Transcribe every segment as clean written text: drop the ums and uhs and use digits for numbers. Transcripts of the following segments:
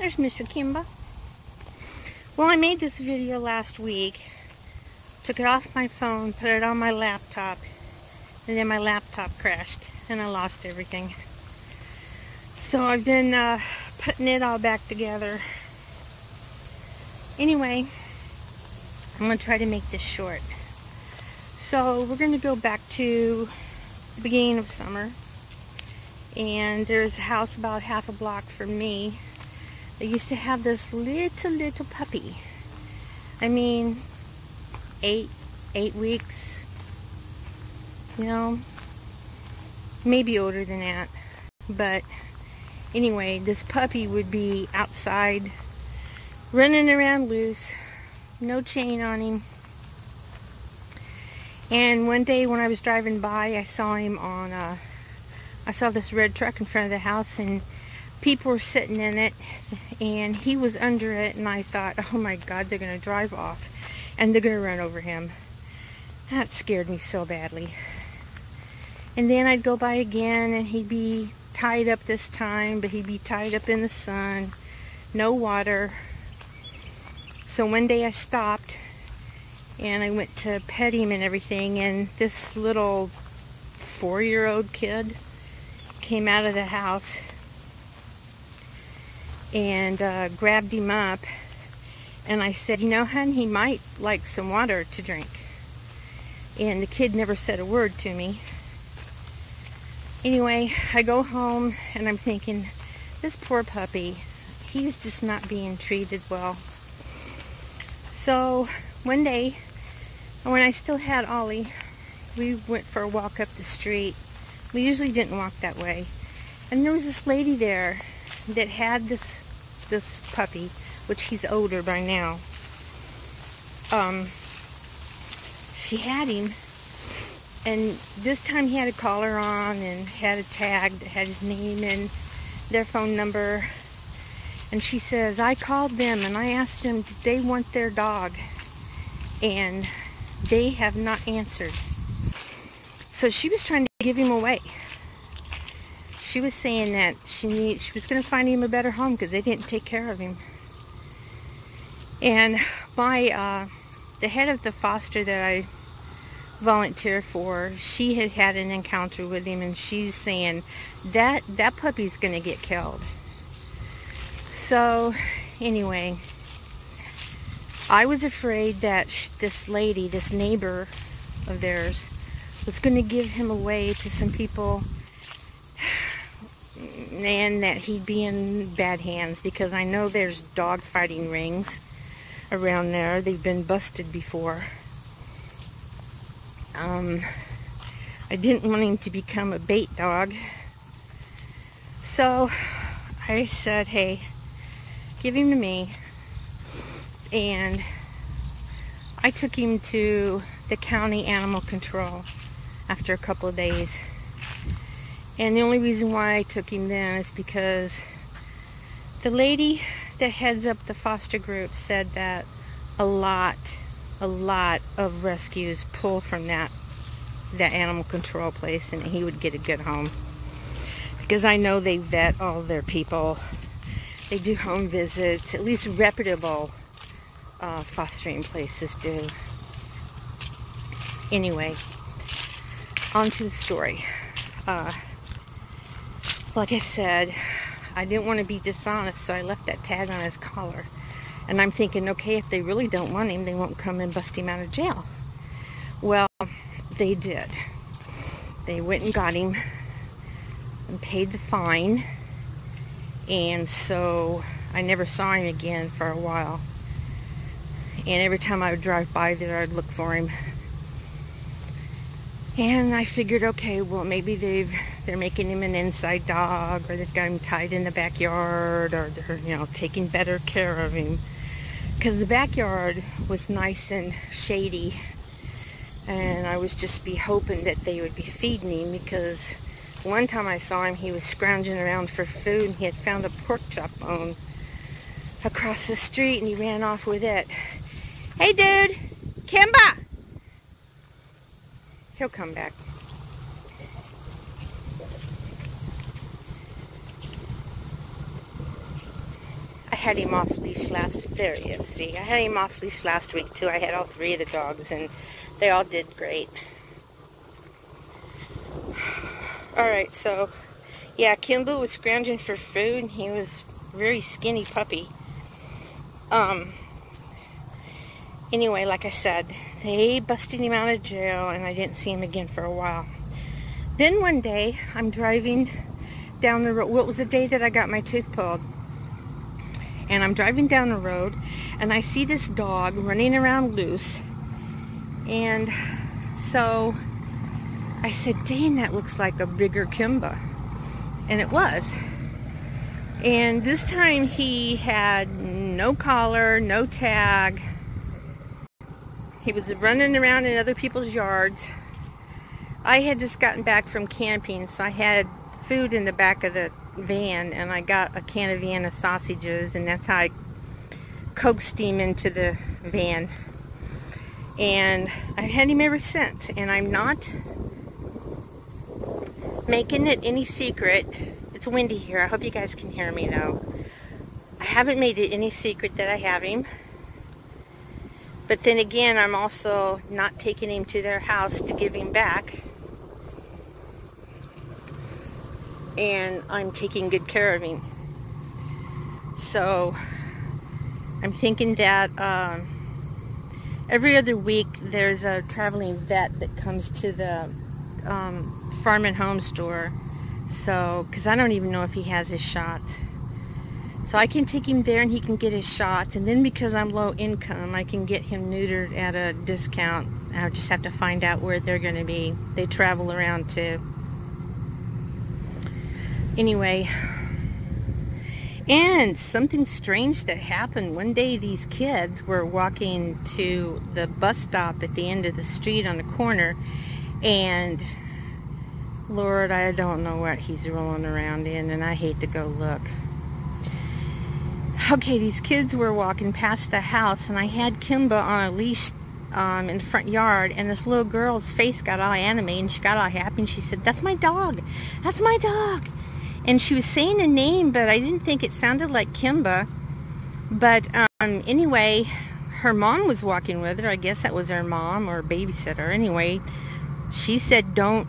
There's Mr. Kemba. Well, I made this video last week. Took it off my phone, put it on my laptop, and then my laptop crashed and I lost everything. So I've been putting it all back together. Anyway, I'm going to try to make this short. So we're going to go back to the beginning of summer. And there's a house about half a block from me. They used to have this little puppy. I mean, eight weeks, you know, maybe older than that. But anyway, this puppy would be outside, running around loose, no chain on him. And one day when I was driving by, I saw him on, I saw this red truck in front of the house, and people were sitting in it, and he was under it, and I thought, oh my God, they're going to drive off, and they're going to run over him. That scared me so badly. And then I'd go by again, and he'd be tied up this time, but he'd be tied up in the sun, no water. So one day I stopped, and I went to pet him and everything, and this little 4-year-old kid came out of the house and grabbed him up, and I said, you know, hon, he might like some water to drink. And the kid never said a word to me. Anyway, I go home and I'm thinking, this poor puppy, he's just not being treated well. So one day, when I still had Ollie, we went for a walk up the street. We usually didn't walk that way. And there was this lady there that had this puppy, which he's older by now. She had him, and this time he had a collar on and had a tag that had his name and their phone number. And she says, I called them and I asked them, did they want their dog? And they have not answered. So she was trying to give him away. She was saying that she was going to find him a better home because they didn't take care of him. And the head of the foster that I volunteer for, she had had an encounter with him, and she's saying that puppy's going to get killed. So anyway, I was afraid that this lady, this neighbor of theirs, was going to give him away to some people, and that he'd be in bad hands, because I know there's dog fighting rings around there. They've been busted before. I didn't want him to become a bait dog. So I said, hey, give him to me. And I took him to the county animal control after a couple of days. And the only reason why I took him then is because the lady that heads up the foster group said that a lot of rescues pull from that animal control place, and he would get a good home. Because I know they vet all their people. They do home visits, at least reputable fostering places do. Anyway, on to the story. Like I said, I didn't want to be dishonest, so I left that tag on his collar. And I'm thinking, okay, if they really don't want him, they won't come and bust him out of jail. Well, they did. They went and got him and paid the fine. And so I never saw him again for a while. And every time I would drive by there, I'd look for him. And I figured, okay, well, maybe they're making him an inside dog, or they've got him tied in the backyard, or they're, you know, taking better care of him. Because the backyard was nice and shady, and I was just hoping that they would be feeding him, because one time I saw him, he was scrounging around for food, and he had found a pork chop bone across the street, and he ran off with it. Hey, dude! Kemba! He'll come back. had him off leash there he is, see, I had him off leash last week too. I had all 3 of the dogs and they all did great. Alright, so yeah, Kemba was scrounging for food and he was a very skinny puppy. Anyway, like I said, they busted him out of jail and I didn't see him again for a while. Then one day, I'm driving down the road. Well, it was the day that I got my tooth pulled. And I'm driving down the road and I see this dog running around loose. And so I said, dang, that looks like a bigger Kemba. And it was. And this time he had no collar, no tag. He was running around in other people's yards. I had just gotten back from camping, so I had food in the back of the van, and I got a can of Vienna sausages, and that's how I coaxed him into the van. And I've had him ever since, and I'm not making it any secret. It's windy here. I hope you guys can hear me, though. I haven't made it any secret that I have him. But then again, I'm also not taking him to their house to give him back. And I'm taking good care of him. So I'm thinking that every other week there's a traveling vet that comes to the farm and home store. So, because I don't even know if he has his shots. So I can take him there and he can get his shots. And then because I'm low income, I can get him neutered at a discount. I'll just have to find out where they're going to be. They travel around too. Anyway. And something strange that happened. One day these kids were walking to the bus stop at the end of the street on the corner. And Lord, I don't know what he's rolling around in. And I hate to go look. Okay, these kids were walking past the house, and I had Kemba on a leash in the front yard, and this little girl's face got all animated, and she got all happy, and she said, "That's my dog. That's my dog." And she was saying a name, but I didn't think it sounded like Kemba. But anyway, her mom was walking with her. I guess that was her mom or babysitter. Anyway, she said, don't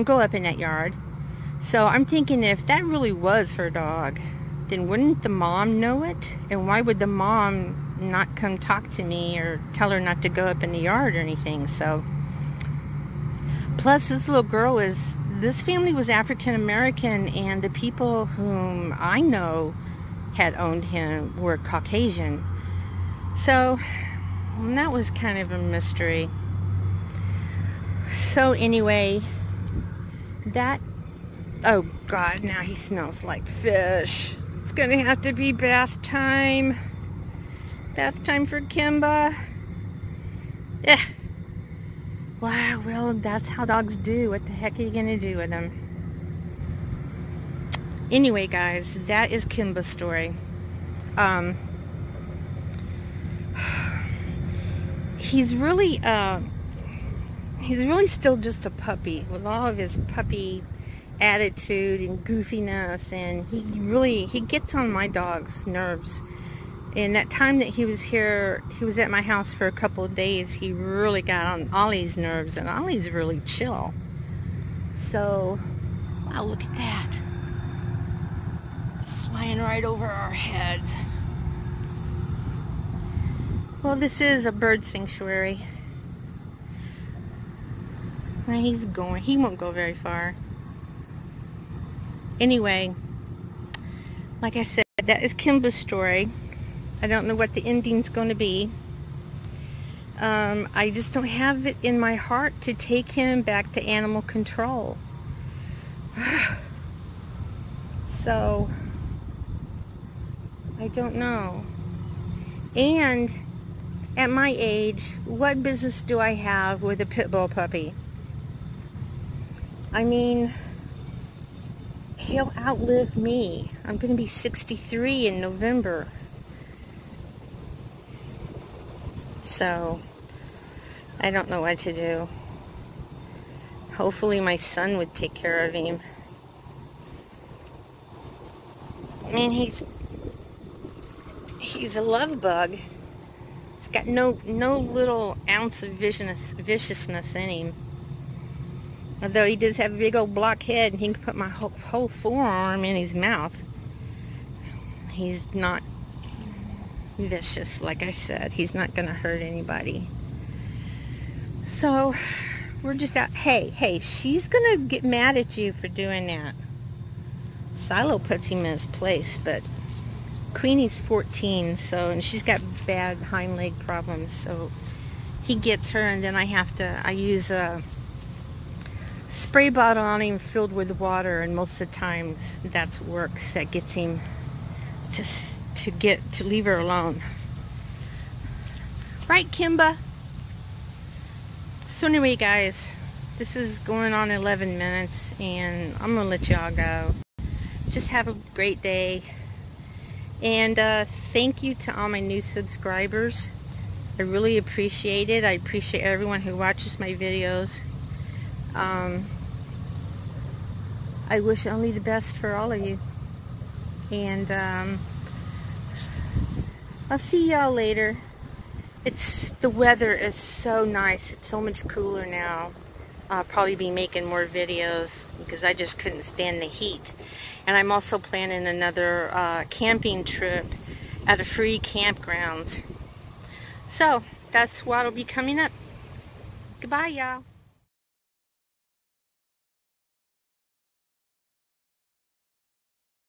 go up in that yard. So I'm thinking, if that really was her dog, then wouldn't the mom know it? And why would the mom not come talk to me or tell her not to go up in the yard or anything? So, plus this little girl this family was African American, and the people whom I know had owned him were Caucasian. So, that was kind of a mystery. So anyway, oh God, now he smells like fish. It's gonna have to be bath time. Bath time for Kemba. Yeah. Wow, well, that's how dogs do. What the heck are you gonna do with them? Anyway, guys, that is Kemba's story. He's really still just a puppy with all of his puppy attitude and goofiness, and he gets on my dog's nerves. And that time that he was here, he was at my house for a couple of days, he really got on Ollie's nerves, and Ollie's really chill. So, wow, look at that. Flying right over our heads. Well, this is a bird sanctuary. Where he's going, he won't go very far. Anyway, like I said, that is Kemba's story. I don't know what the ending's going to be. I just don't have it in my heart to take him back to animal control. So, I don't know. And at my age, what business do I have with a pit bull puppy? I mean, he'll outlive me. I'm going to be 63 in November. So, I don't know what to do. Hopefully my son would take care of him. I mean, He's a love bug. He's got no little ounce of viciousness in him. Although he does have a big old block head, and he can put my whole forearm in his mouth. He's not vicious, like I said. He's not going to hurt anybody. So, we're just out. Hey, she's going to get mad at you for doing that. Silo puts him in his place, but Queenie's 14, so, and she's got bad hind leg problems, so he gets her, and then I use a spray bottle on him filled with water, and most of the times that works. That gets him to leave her alone. Right, Kemba? So anyway, guys, this is going on 11 minutes, and I'm gonna let y'all go. Just have a great day, and thank you to all my new subscribers. I really appreciate it. I appreciate everyone who watches my videos. I wish only the best for all of you, and I'll see y'all later. The weather is so nice. It's so much cooler now. I'll probably be making more videos because I just couldn't stand the heat. And I'm also planning another camping trip at a free campgrounds. So that's what'll be coming up. Goodbye, y'all.